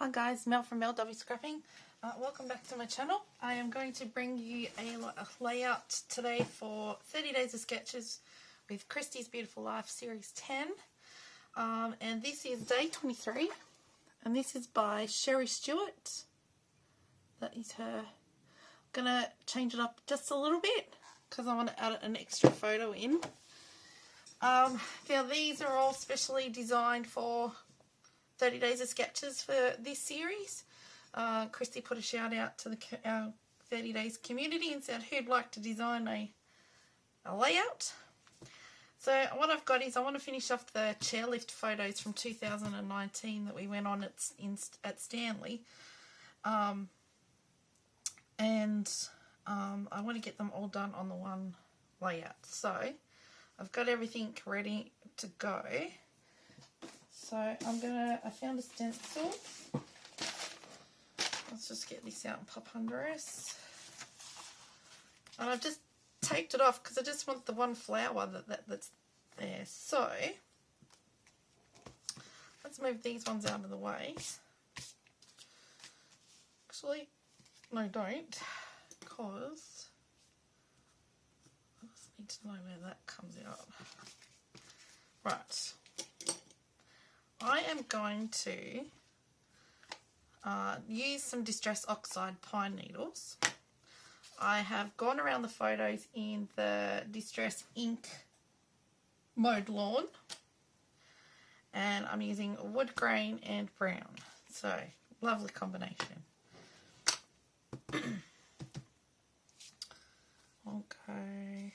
Hi guys, Mel from Mel W Scrapping. Welcome back to my channel. I am going to bring you a layout today for 30 Days of Sketches with Christy's Beautiful Life Series 10. And this is day 23. And this is by Sheri Stewart. That is her. I'm going to change it up just a little bit because I want to add an extra photo in. Now these are all specially designed for 30 Days of Sketches for this series. Christy put a shout out to our 30 Days community and said who'd like to design a layout. So what I've got is I want to finish off the chairlift photos from 2019 that we went on at Stanley. I want to get them all done on the one layout. So I've got everything ready to go. So I found a stencil. Let's just get this out and pop under us. And I've just taped it off because I just want the one flower that's there. So let's move these ones out of the way. Actually, no, don't, because I just need to know where that comes out. Right. I am going to use some Distress Oxide pine needles. I have gone around the photos in the Distress Ink Mode Lawn. And I'm using wood grain and brown. So, lovely combination. Okay.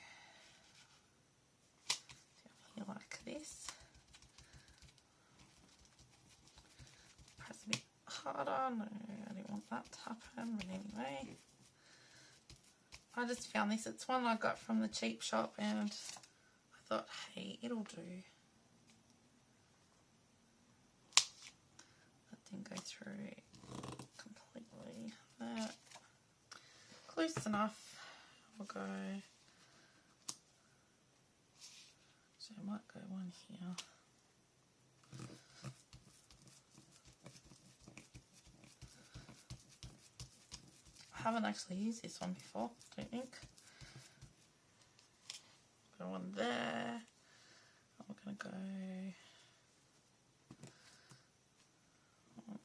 Here like this. Harder. No, I didn't want that to happen, but anyway, I just found this. It's one I got from the cheap shop and I thought, hey, it'll do. That didn't go through completely. That close enough. I'll go, so I might go one here. I haven't actually used this one before, I don't think. Got one there. I'm going to go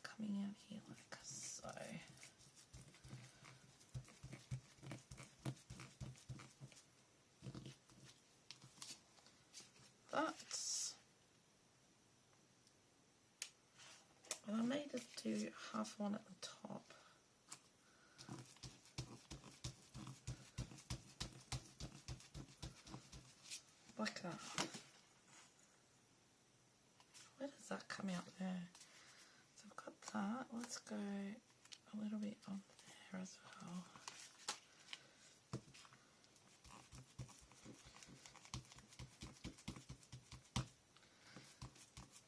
coming out here like so. That's. And I may just do half one at the top. Like that. Where does that come out there? So I've got that. Let's go a little bit on there as well.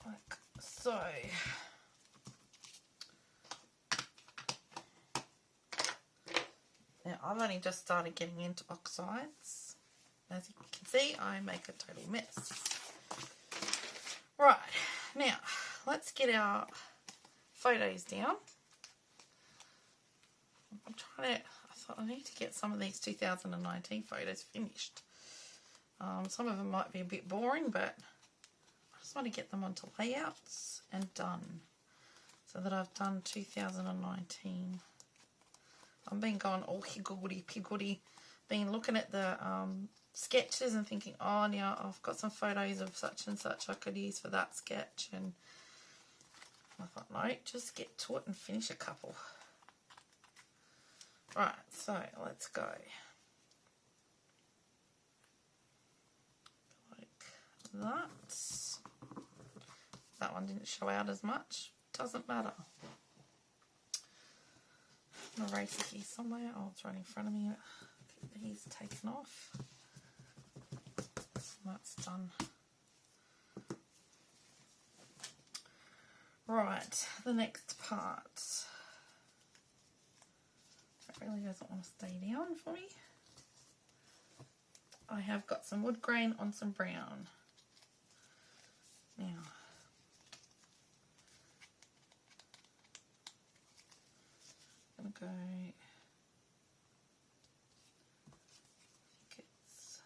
Like so. Now I've only just started getting into oxides. As you can see, I make a total mess. Right, now let's get our photos down. I thought I need to get some of these 2019 photos finished. Some of them might be a bit boring, but I just want to get them onto layouts and done. So that I've done 2019. I've been going all higgledy-piggledy, been looking at the sketches and thinking, oh, now I've got some photos of such and such I could use for that sketch, and I thought, no, just get to it and finish a couple. Right, so let's go. Like that. That one didn't show out as much. Doesn't matter. An eraser here somewhere. Oh, it's right in front of me. I think he's taken off. That's done. Right, the next part. That really doesn't want to stay down for me. I have got some wood grain on some brown. Now, go, I think it's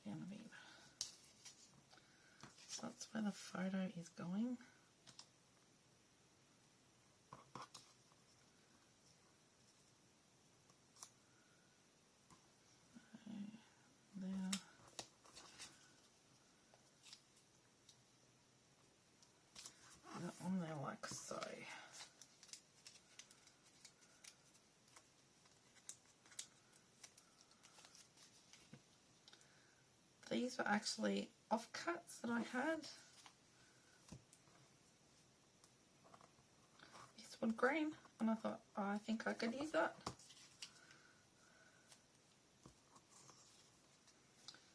down a bit. So that's where the photo is going. There. That on there like so. These were actually offcuts that I had. This one green, and I thought, oh, I think I could use that.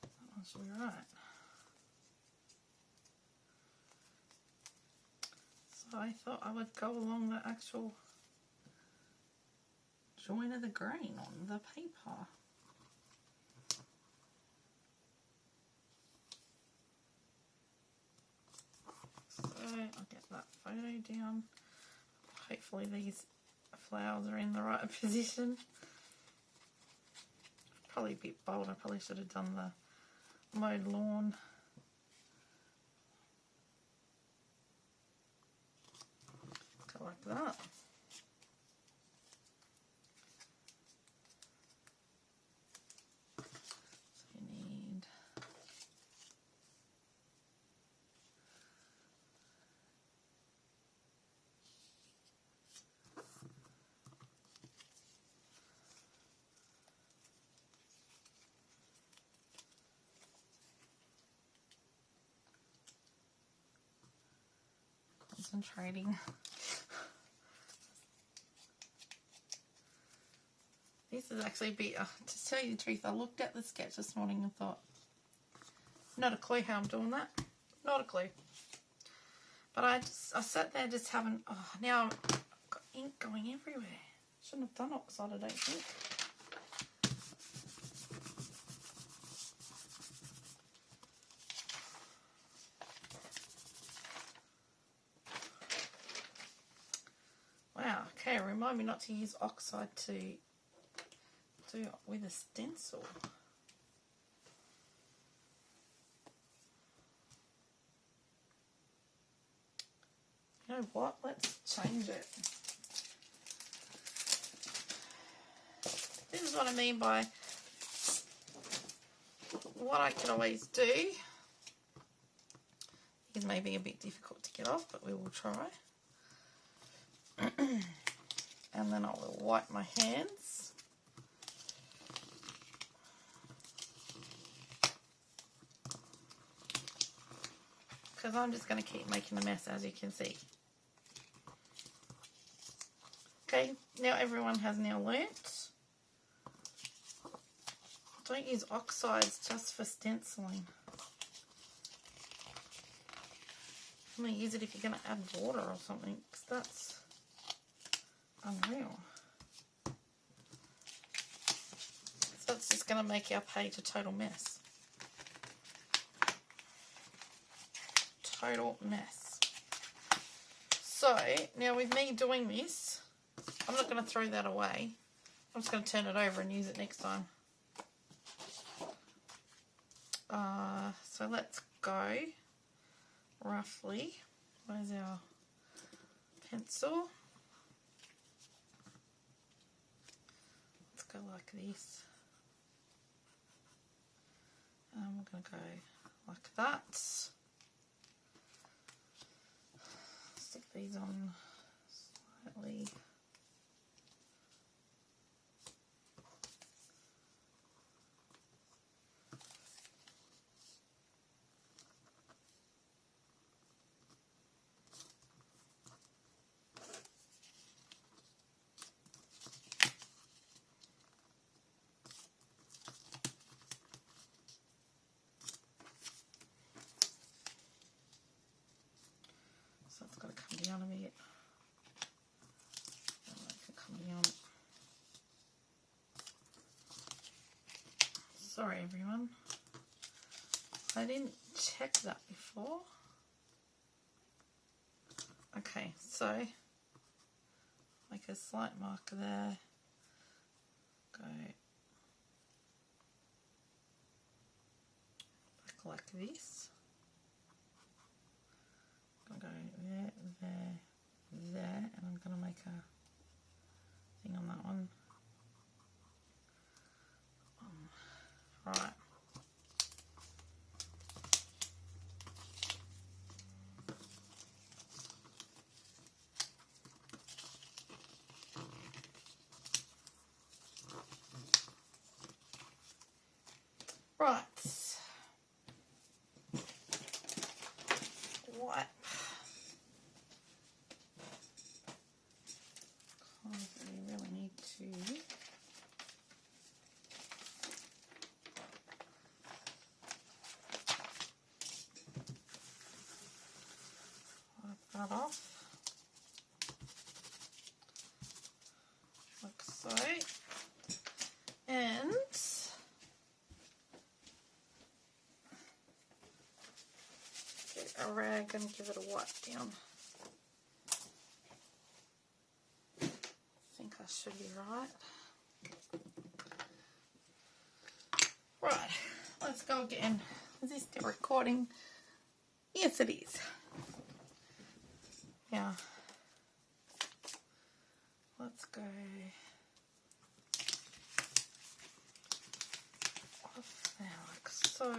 That one should be right. So I thought I would go along the actual join of the grain on the paper. So I'll get that photo down. Hopefully these flowers are in the right position. Probably a bit bold. I probably should have done the mowed lawn. Go like that. So you need concentrating. This is actually a bit, to tell you the truth, I looked at the sketch this morning and thought, not a clue how I'm doing that. Not a clue. But I sat there just having, oh, now I've got ink going everywhere. Shouldn't have done oxide, I don't think. Wow, okay, remind me not to use oxide to do it with a stencil. You know what? Let's change it. This is what I mean by what I can always do. It may be a bit difficult to get off, but we will try. And then I will wipe my hands. Because I'm just going to keep making a mess, as you can see. Okay, now everyone has now learnt. Don't use oxides just for stenciling. I'm going to use it if you're going to add water or something, because that's unreal. So it's just going to make our page a total mess. Total mess. So, now with me doing this, I'm not going to throw that away. I'm just going to turn it over and use it next time. So let's go roughly. Where's our pencil? Let's go like this. And we're going to go like that. Stick these on slightly. So it's got to come down a bit. Sorry everyone, I didn't check that before. Okay, so make a slight marker there, go back like this, I'm going to go there, there, there, and I'm going to make a thing on that one. Right. Right. Wipe. We really need to wipe that off. Like so. And get a rag and give it a wipe down. I think I should be right. Right, let's go again. Is this still recording? Yes, it is. Yeah. Let's go off there like so.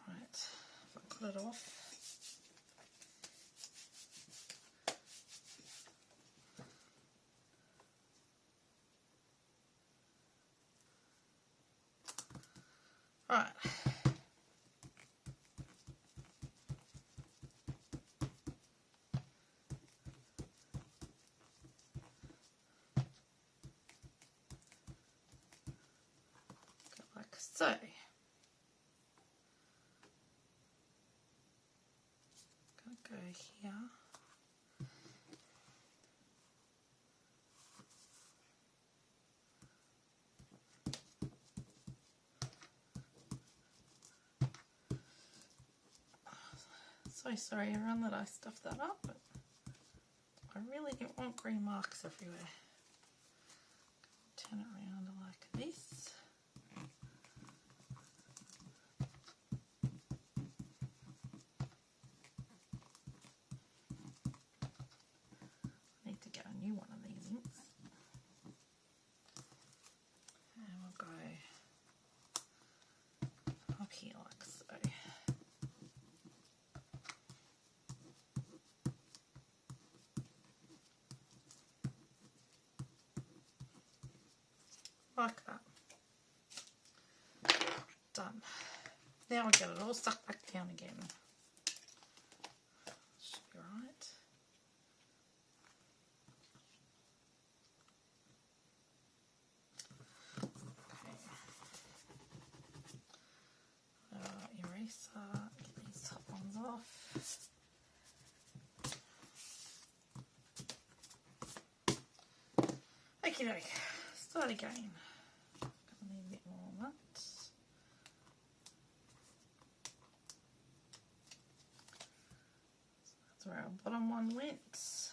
Right, if I cut it off. Right. Go like so. Gonna go here. So sorry everyone that I stuffed that up, but I really don't want green marks everywhere. Turn it around like this. I need to get a new one of these inks. And we'll go up here like so. Like that. Done. Now we get it all stuck back down again. Should be right. Okay. Eraser. Get these top ones off. Okie doke. Start again. Gonna need a bit more on that. That's where our bottom one went. That's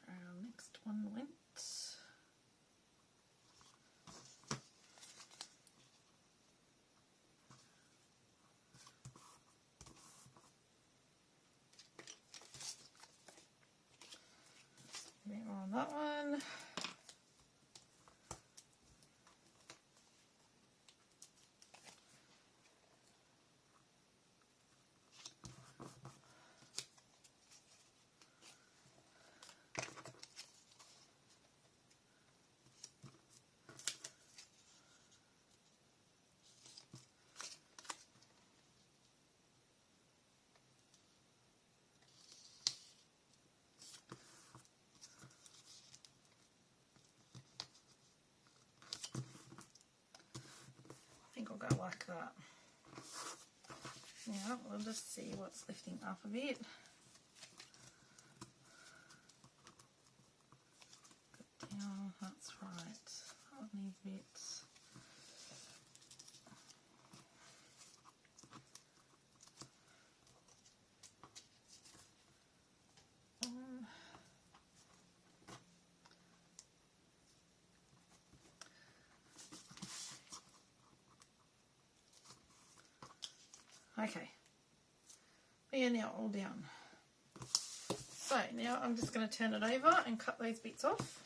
where our next one went. A bit more on that one. I think we'll go like that. Now we'll just see what's lifting up a bit. Go down, that's right. that needs bits. Okay, we are now all down. So now I'm just going to turn it over and cut those bits off.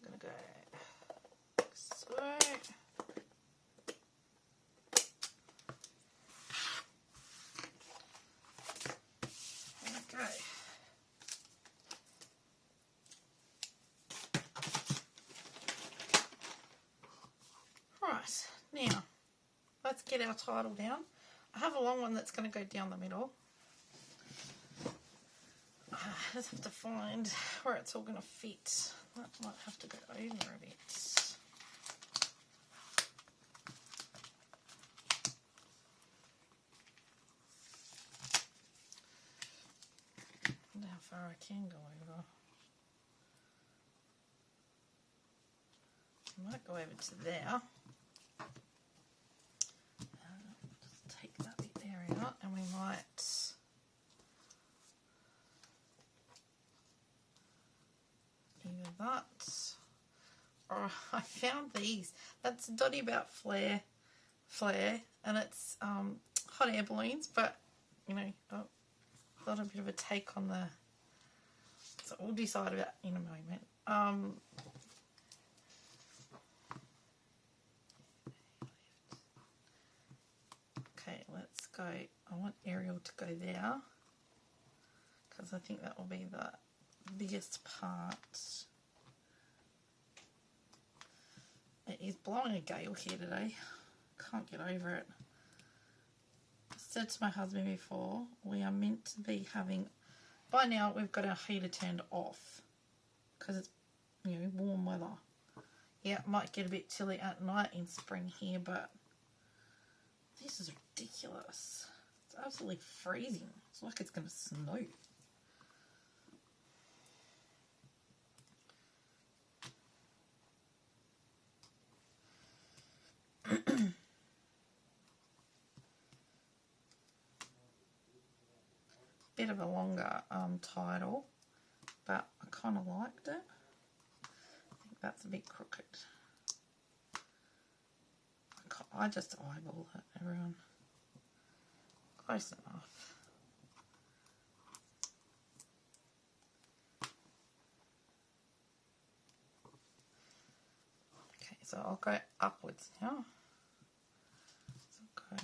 I'm going to go so. Okay. Right, now let's get our title down. I have a long one that's going to go down the middle. I just have to find where it's all going to fit. That might have to go over a bit. I wonder how far I can go over. I might go over to there. Just take that bit there out, and we might either that, or I found these. That's Dotty About Flare, and it's hot air balloons, but you know, I've got a bit of a take on the. So we'll decide about in a moment. Okay, let's go. I want Ariel to go there because I think that will be the biggest part. It is blowing a gale here today. Can't get over it. I said to my husband before, we are meant to be having, by now we've got our heater turned off because it's, you know, warm weather. Yeah, it might get a bit chilly at night in spring here, but this is ridiculous. It's absolutely freezing. It's like it's going to snow. Bit of a longer title, but I kind of liked it. I think that's a bit crooked. I just eyeball it, everyone. Close enough. Okay, so I'll go upwards now. So I'll go.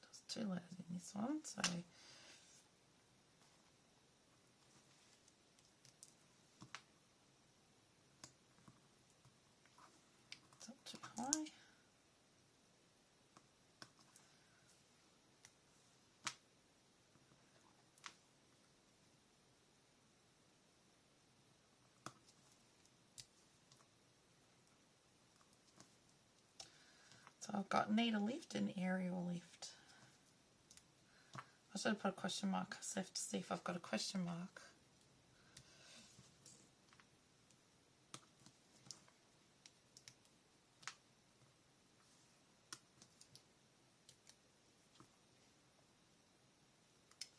There's 2 letters in this one, so. Too high. So I've got need a lift and aerial lift. I should have put a question mark. I have to see if I've got a question mark.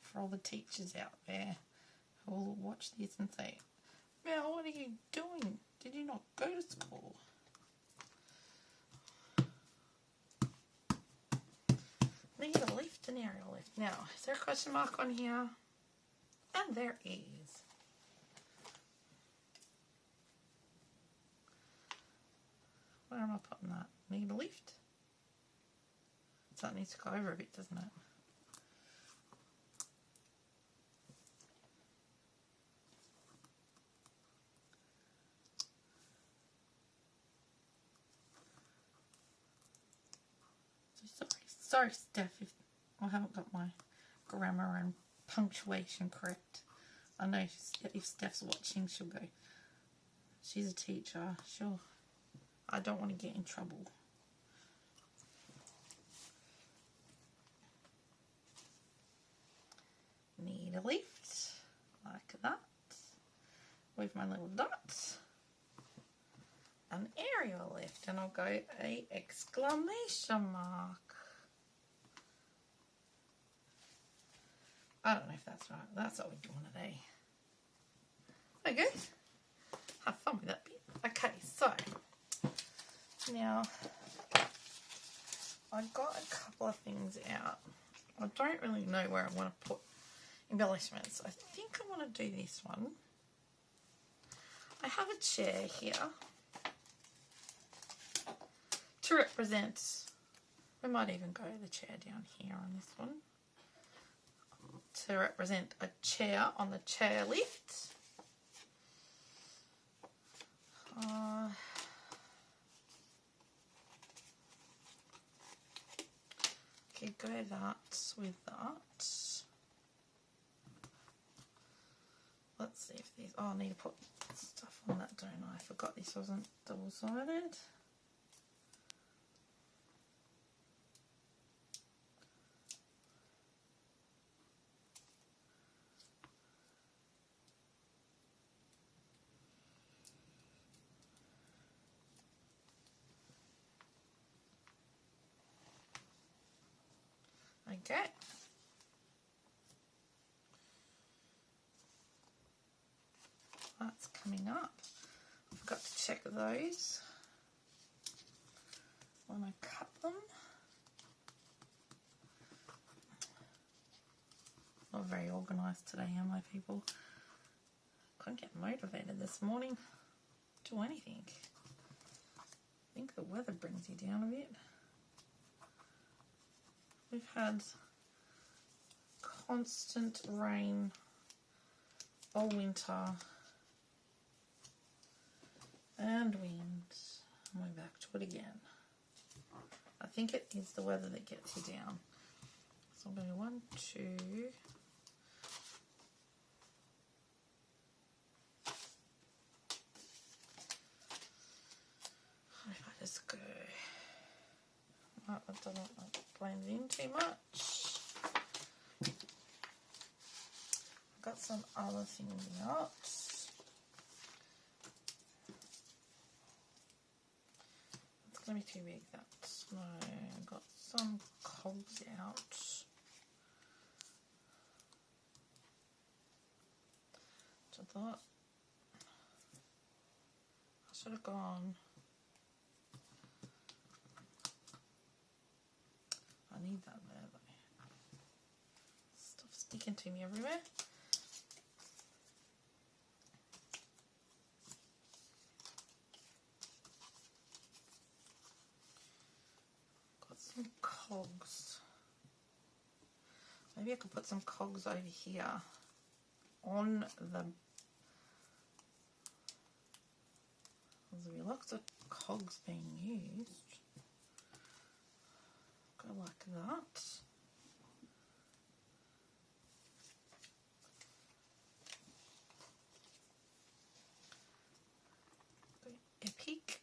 For all the teachers out there who will watch this and say, Mel, what are you doing? Did you not go to school? Need a lift and aerial lift. Now, is there a question mark on here? And there is. Where am I putting that? Need a lift? So that needs to go over a bit, doesn't it? Sorry, Steph, if I haven't got my grammar and punctuation correct. I know if Steph's watching, She's a teacher. Sure. I don't want to get in trouble. Need a lift like that with my little dots. An aerial lift, and I'll go a exclamation mark. I don't know if that's right. That's what we're doing today. There you go. Have fun with that bit. Okay, so now I got a couple of things out. I don't really know where I want to put embellishments. I think I want to do this one. I have a chair here to represent. We might even go the chair down here on this one to represent a chair on the chair lift. Okay, go that with that. Let's see if these. Oh, I need to put stuff on that, don't I? I forgot this wasn't double-sided. Okay. That's coming up. I forgot to check those when I cut them. Not very organised today, am I, people? Couldn't get motivated this morning to do anything. I think the weather brings you down a bit. We've had constant rain all winter and wind. And we're back to it again. I think it is the weather that gets you down. So I'm going to do 1, 2. If I just go, that doesn't blend in too much. I've got some other things out. It's going to be too big, that. No, I've got some cogs out. So I thought I should have gone. I need that there though. Stuff sticking to me everywhere. Got some cogs. Maybe I could put some cogs over here on the. There's lots of cogs being used. Go like that. Go epic.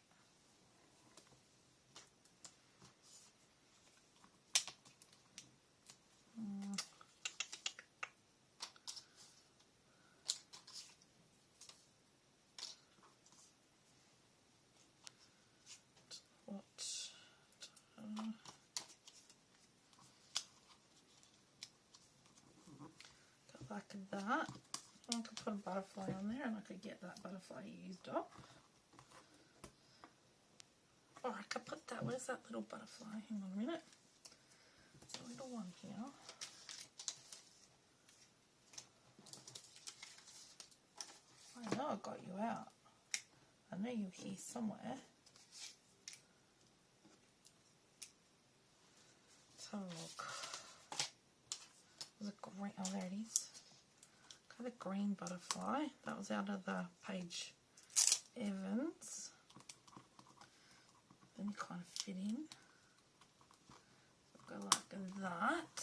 Like that. I could put a butterfly on there and I could get that butterfly used up. Or I could put that, where's that little butterfly? Hang on a minute. There's a little one here. I know I got you out. I know you're here somewhere. Let's have a look. There's a green, oh there it is. Got a green butterfly. That was out of the page Evans. Then you kind of fit in. So go like that.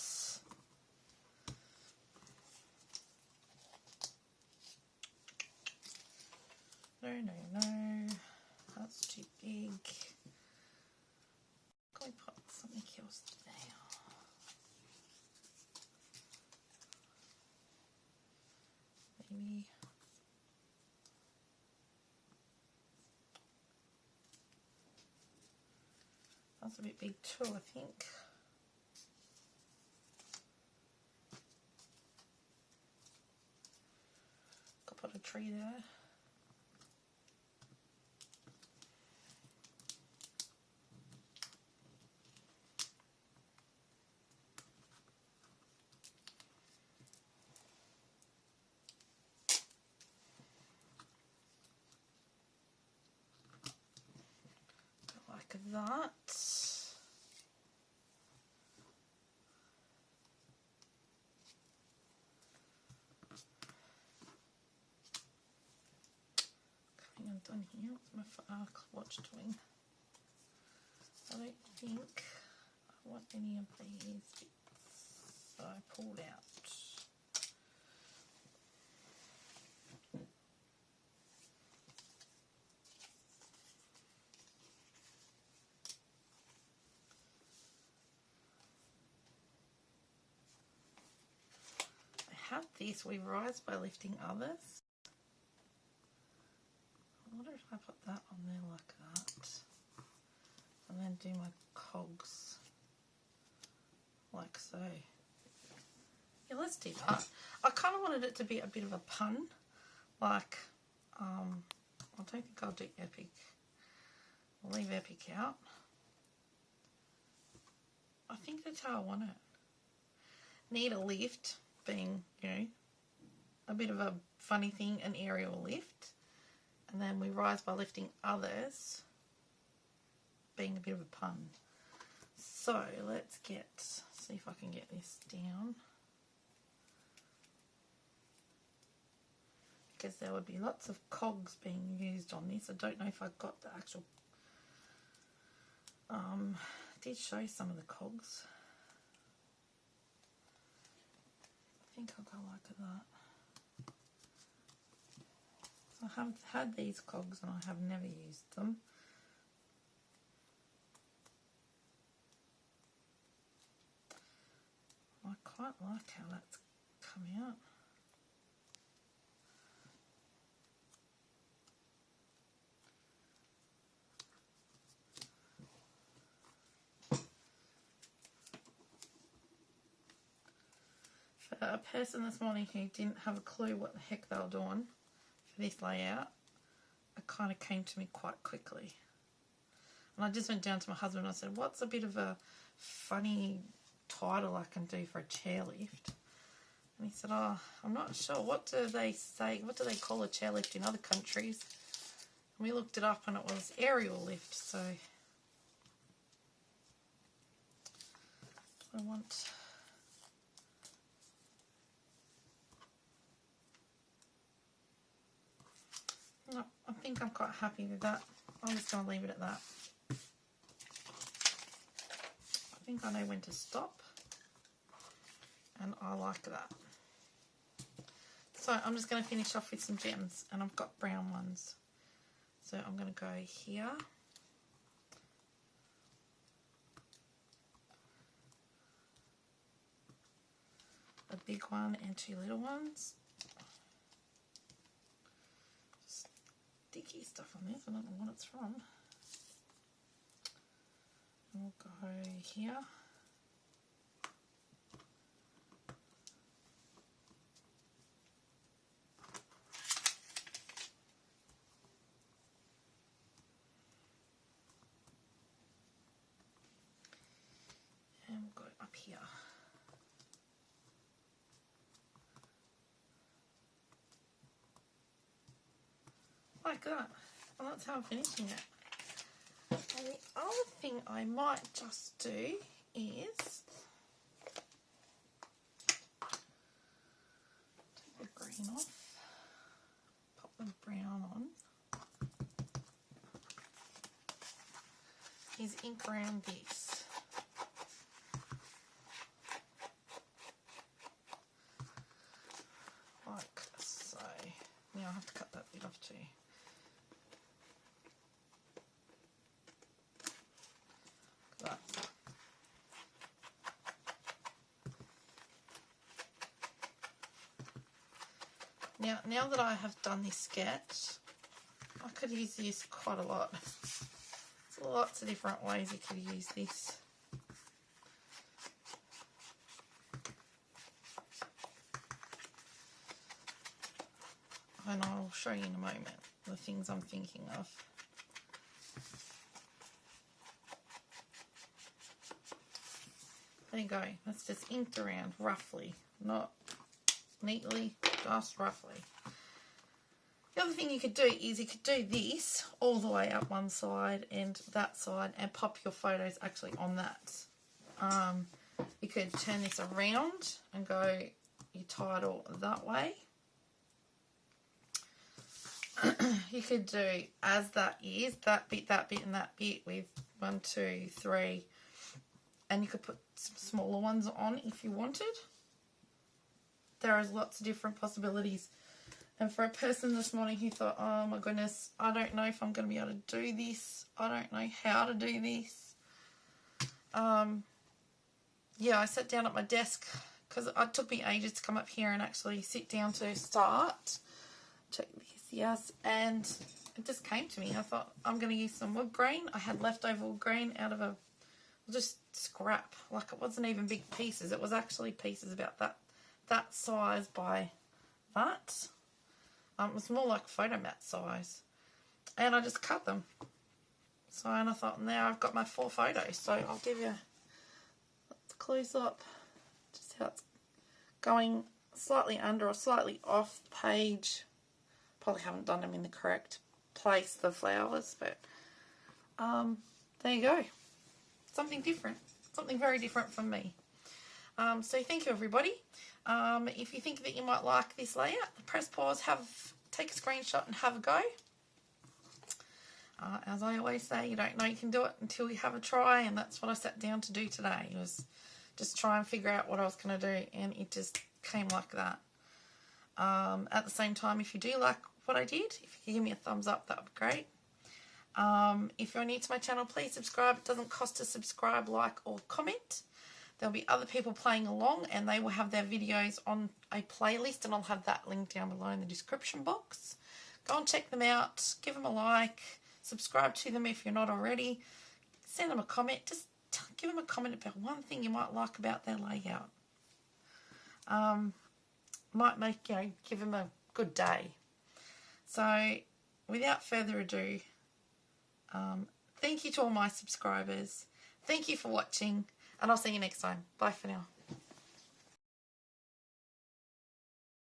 No, no, no. maybe. That's a bit big too, I think. Could put a tree there. Like that. I'm done here. What's my watch doing? I don't think I want any of these bits, so I pulled out. I have this, we rise by lifting others. I wonder if I put that on there like that, and then do my cogs like so. Yeah, let's do that. I kind of wanted it to be a bit of a pun, like, I don't think I'll do epic. I'll leave epic out. I think that's how I want it. Need a lift being, you know, a bit of a funny thing, an aerial lift. And then we rise by lifting others, being a bit of a pun. So let's see if I can get this down. Because there would be lots of cogs being used on this. I don't know if I got the actual, I did show some of the cogs. I think I'll go like that. I have had these cogs and I have never used them. I quite like how that's come out. For a person this morning who didn't have a clue what the heck they were doing for this layout, it kind of came to me quite quickly. And I just went down to my husband and I said, what's a bit of a funny title I can do for a chairlift? And he said, oh, I'm not sure. What do they say? What do they call a chairlift in other countries? And we looked it up and it was aerial lift. So I want... No, I think I'm quite happy with that. I'm just going to leave it at that. I think I know when to stop. And I like that. So I'm just going to finish off with some gems. And I've got brown ones. So I'm going to go here. A big one and two little ones. Sticky stuff on this, I don't know what it's from. And we'll go here. And we'll go up here. Like that. Well, that's how I'm finishing it. And the other thing I might just do is take the green off, pop the brown on, is ink around this. Like so. Now I have to cut that bit off too. Now that I have done this sketch, I could use this quite a lot. There's lots of different ways you could use this. And I'll show you in a moment the things I'm thinking of. There you go. That's just inked around roughly, not neatly, just roughly. The other thing you could do is you could do this all the way up one side and that side and pop your photos actually on that. You could turn this around and go your title that way. You could do as that is, that bit, and that bit with 1, 2, 3. And you could put some smaller ones on if you wanted. There is lots of different possibilities. And for a person this morning who thought, oh my goodness, I don't know if I'm going to be able to do this. I don't know how to do this. Yeah, I sat down at my desk because it took me ages to come up here and actually sit down to start. Check this, yes. And it just came to me. I thought, I'm going to use some wood grain. I had leftover wood grain out of a just scrap. Like, it wasn't even big pieces. It was actually pieces about that size by that. It was more like photo mat size. And I just cut them. So, and I thought, now I've got my 4 photos. So I'll give you a close up just how it's going slightly under or slightly off the page. Probably haven't done them in the correct place, the flowers, but there you go. Something different. Something very different from me. So thank you, everybody. If you think that you might like this layout, press pause, take a screenshot and have a go. As I always say, you don't know you can do it until you have a try, and that's what I sat down to do today. It was just try and figure out what I was going to do, and it just came like that. At the same time, if you do like what I did, if you give me a thumbs up, that would be great. If you're new to my channel, please subscribe. It doesn't cost to subscribe, like, or comment. There'll be other people playing along, and they will have their videos on a playlist, and I'll have that link down below in the description box. Go and check them out. Give them a like. Subscribe to them if you're not already. Send them a comment. Just give them a comment about one thing you might like about their layout. Might make, give them a good day. So, without further ado, thank you to all my subscribers. Thank you for watching, and I'll see you next time. Bye for now.